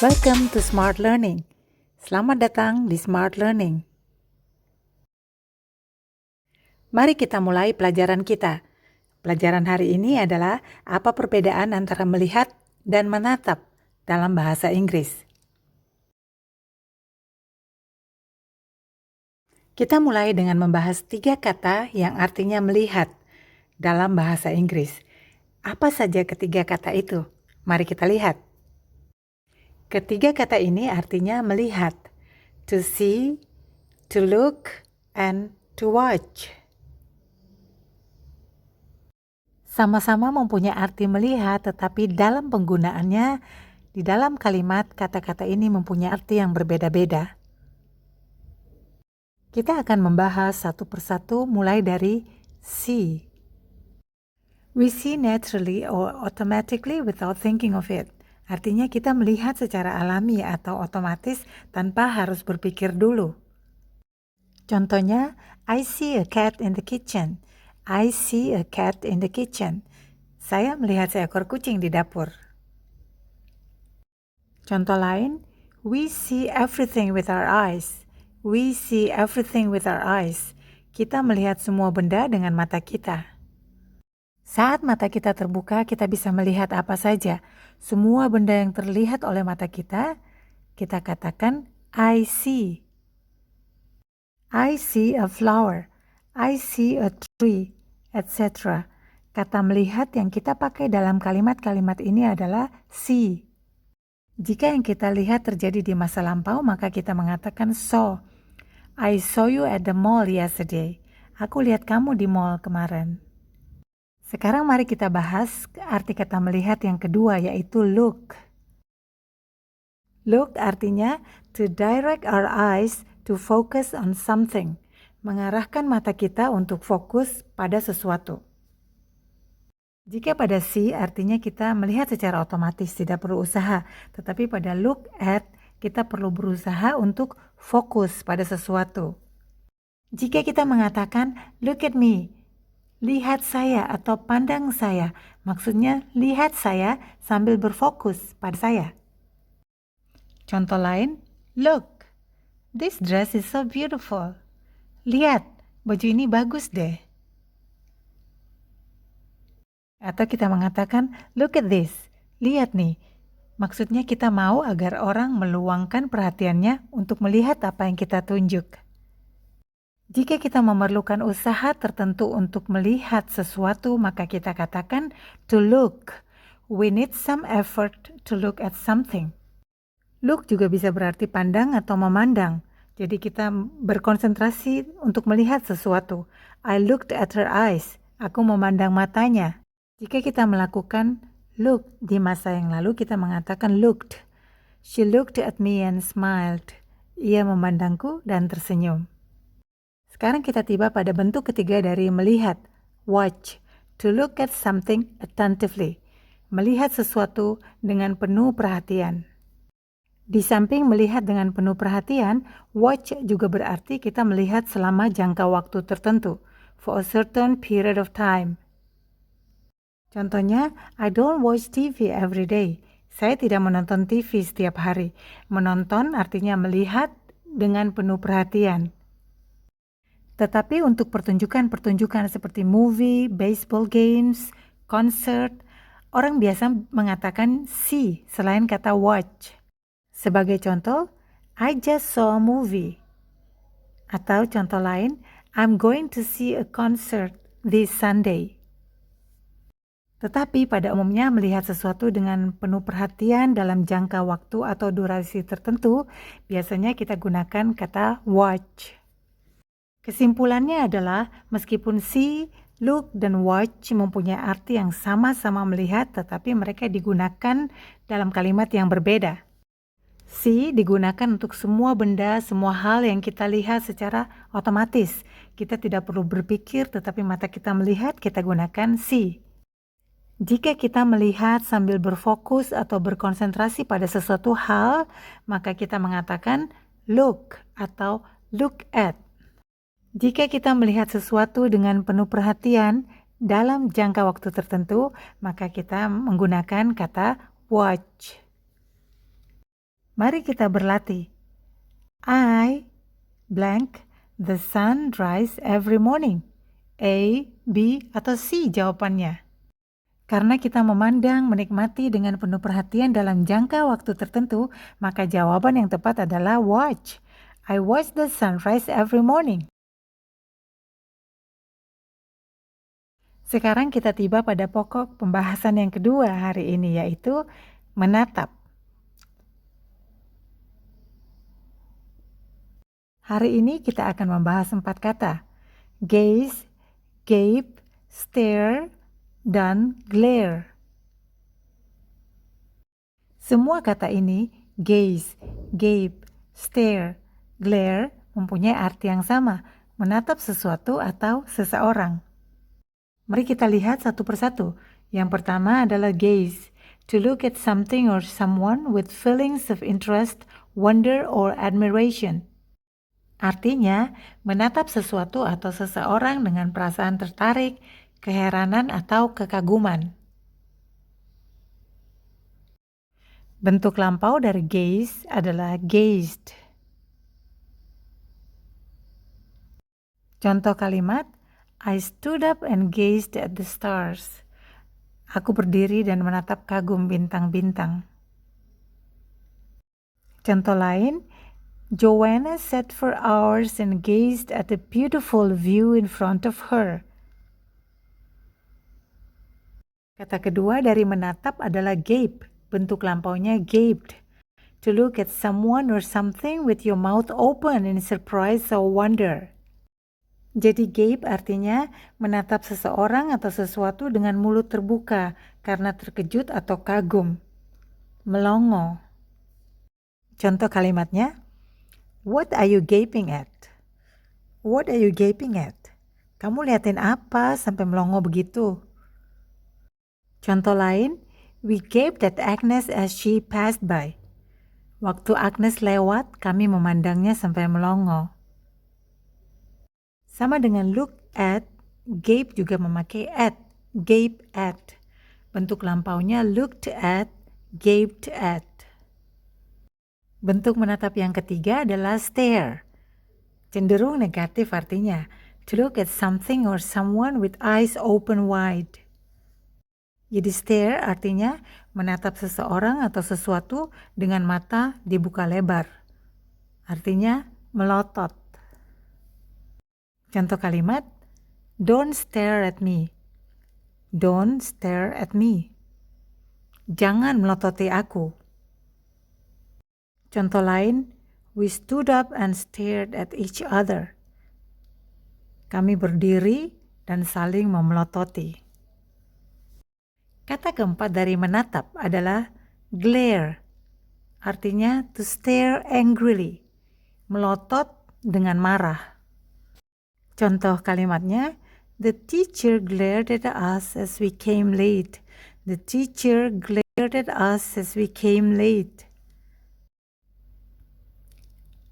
Welcome to Smart Learning. Selamat datang di Smart Learning. Mari kita mulai pelajaran kita. Pelajaran hari ini adalah apa perbedaan antara melihat dan menatap dalam bahasa Inggris. Kita mulai dengan membahas 3 kata yang artinya melihat dalam bahasa Inggris. Apa saja ketiga kata itu? Mari kita lihat. Ketiga kata ini artinya melihat. To see, to look, and to watch. Sama-sama mempunyai arti melihat, tetapi dalam penggunaannya, di dalam kalimat kata-kata ini mempunyai arti yang berbeda-beda. Kita akan membahas satu persatu mulai dari see. We see naturally or automatically without thinking of it. Artinya kita melihat secara alami atau otomatis tanpa harus berpikir dulu. Contohnya, I see a cat in the kitchen. I see a cat in the kitchen. Saya melihat seekor kucing di dapur. Contoh lain, we see everything with our eyes. We see everything with our eyes. Kita melihat semua benda dengan mata kita. Saat mata kita terbuka, kita bisa melihat apa saja. Semua benda yang terlihat oleh mata kita katakan I see. I see a flower. I see a tree, etc. Kata melihat yang kita pakai dalam kalimat-kalimat ini adalah see. Jika yang kita lihat terjadi di masa lampau, maka kita mengatakan saw. I saw you at the mall yesterday. Aku lihat kamu di mall kemarin. Sekarang mari kita bahas arti kata melihat yang kedua, yaitu look. Look artinya to direct our eyes to focus on something. Mengarahkan mata kita untuk fokus pada sesuatu. Jika pada see artinya kita melihat secara otomatis, tidak perlu usaha. Tetapi pada look at, kita perlu berusaha untuk fokus pada sesuatu. Jika kita mengatakan look at me, lihat saya atau pandang saya, maksudnya lihat saya sambil berfokus pada saya. Contoh lain, look, this dress is so beautiful. Lihat, baju ini bagus deh. Atau kita mengatakan, look at this, lihat nih. Maksudnya kita mau agar orang meluangkan perhatiannya untuk melihat apa yang kita tunjuk. Jika kita memerlukan usaha tertentu untuk melihat sesuatu, maka kita katakan to look. We need some effort to look at something. Look juga bisa berarti pandang atau memandang. Jadi kita berkonsentrasi untuk melihat sesuatu. I looked at her eyes. Aku memandang matanya. Jika kita melakukan look di masa yang lalu, kita mengatakan looked. She looked at me and smiled. Ia memandangku dan tersenyum. Sekarang kita tiba pada bentuk ketiga dari melihat, watch, to look at something attentively, melihat sesuatu dengan penuh perhatian. Di samping melihat dengan penuh perhatian, watch juga berarti kita melihat selama jangka waktu tertentu, for a certain period of time. Contohnya, I don't watch TV every day. Saya tidak menonton TV setiap hari. Menonton artinya melihat dengan penuh perhatian. Tetapi untuk pertunjukan-pertunjukan seperti movie, baseball games, concert, orang biasa mengatakan see selain kata watch. Sebagai contoh, I just saw a movie. Atau contoh lain, I'm going to see a concert this Sunday. Tetapi pada umumnya melihat sesuatu dengan penuh perhatian dalam jangka waktu atau durasi tertentu, biasanya kita gunakan kata watch. Kesimpulannya adalah meskipun see, look, dan watch mempunyai arti yang sama-sama melihat, tetapi mereka digunakan dalam kalimat yang berbeda. See digunakan untuk semua benda, semua hal yang kita lihat secara otomatis. Kita tidak perlu berpikir, tetapi mata kita melihat, kita gunakan see. Jika kita melihat sambil berfokus atau berkonsentrasi pada sesuatu hal, maka kita mengatakan look atau look at. Jika kita melihat sesuatu dengan penuh perhatian dalam jangka waktu tertentu, maka kita menggunakan kata watch. Mari kita berlatih. I blank the sun rise every morning. A, B, atau C jawabannya. Karena kita memandang, menikmati dengan penuh perhatian dalam jangka waktu tertentu, maka jawaban yang tepat adalah watch. I watch the sunrise every morning. Sekarang kita tiba pada pokok pembahasan yang kedua hari ini, yaitu menatap. Hari ini kita akan membahas 4 kata. Gaze, gape, stare, dan glare. Semua kata ini, gaze, gape, stare, glare, mempunyai arti yang sama, menatap sesuatu atau seseorang. Mari kita lihat satu persatu. Yang pertama adalah gaze, to look at something or someone with feelings of interest, wonder, or admiration. Artinya, menatap sesuatu atau seseorang dengan perasaan tertarik, keheranan, atau kekaguman. Bentuk lampau dari gaze adalah gazed. Contoh kalimat, I stood up and gazed at the stars. Aku berdiri dan menatap kagum bintang-bintang. Contoh lain, Joanna sat for hours and gazed at the beautiful view in front of her. Kata kedua dari menatap adalah gape. Bentuk lampaunya gaped. To look at someone or something with your mouth open in surprise or wonder. Jadi gape artinya menatap seseorang atau sesuatu dengan mulut terbuka karena terkejut atau kagum. Melongo. Contoh kalimatnya, what are you gaping at? What are you gaping at? Kamu liatin apa sampai melongo begitu? Contoh lain, we gaped at Agnes as she passed by. Waktu Agnes lewat, kami memandangnya sampai melongo. Sama dengan look at, gape juga memakai at, gape at. Bentuk lampaunya looked at, gaped at. Bentuk menatap yang ketiga adalah stare. Cenderung negatif artinya, to look at something or someone with eyes open wide. Jadi stare artinya menatap seseorang atau sesuatu dengan mata dibuka lebar. Artinya melotot. Contoh kalimat, don't stare at me. Don't stare at me. Jangan melototi aku. Contoh lain, we stood up and stared at each other. Kami berdiri dan saling memelototi. Kata keempat dari menatap adalah glare. Artinya to stare angrily. Melotot dengan marah. Contoh kalimatnya, the teacher glared at us as we came late. The teacher glared at us as we came late.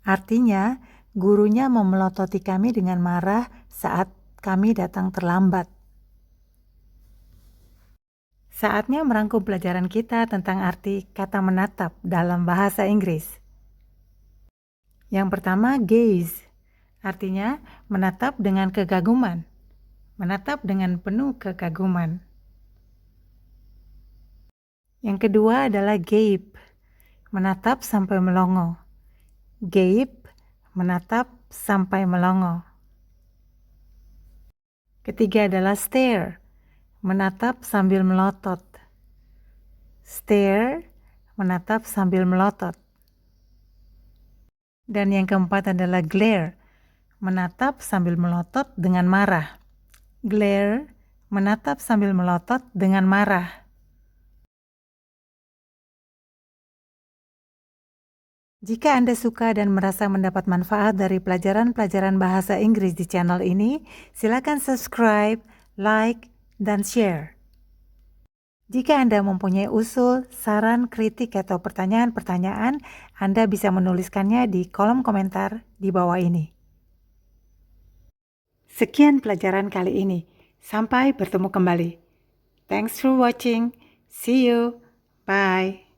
Artinya, gurunya memelototi kami dengan marah saat kami datang terlambat. Saatnya merangkum pelajaran kita tentang arti kata menatap dalam bahasa Inggris. Yang pertama, gaze. Artinya menatap dengan kekaguman. Menatap dengan penuh kekaguman. Yang kedua adalah gape. Menatap sampai melongo. Gape, menatap sampai melongo. Ketiga adalah stare. Menatap sambil melotot. Stare, menatap sambil melotot. Dan yang keempat adalah glare. Menatap sambil melotot dengan marah. Glare, menatap sambil melotot dengan marah. Jika Anda suka dan merasa mendapat manfaat dari pelajaran-pelajaran bahasa Inggris di channel ini, silakan subscribe, like, dan share. Jika Anda mempunyai usul, saran, kritik, atau pertanyaan-pertanyaan, Anda bisa menuliskannya di kolom komentar di bawah ini. Sekian pelajaran kali ini. Sampai bertemu kembali. Thanks for watching. See you. Bye.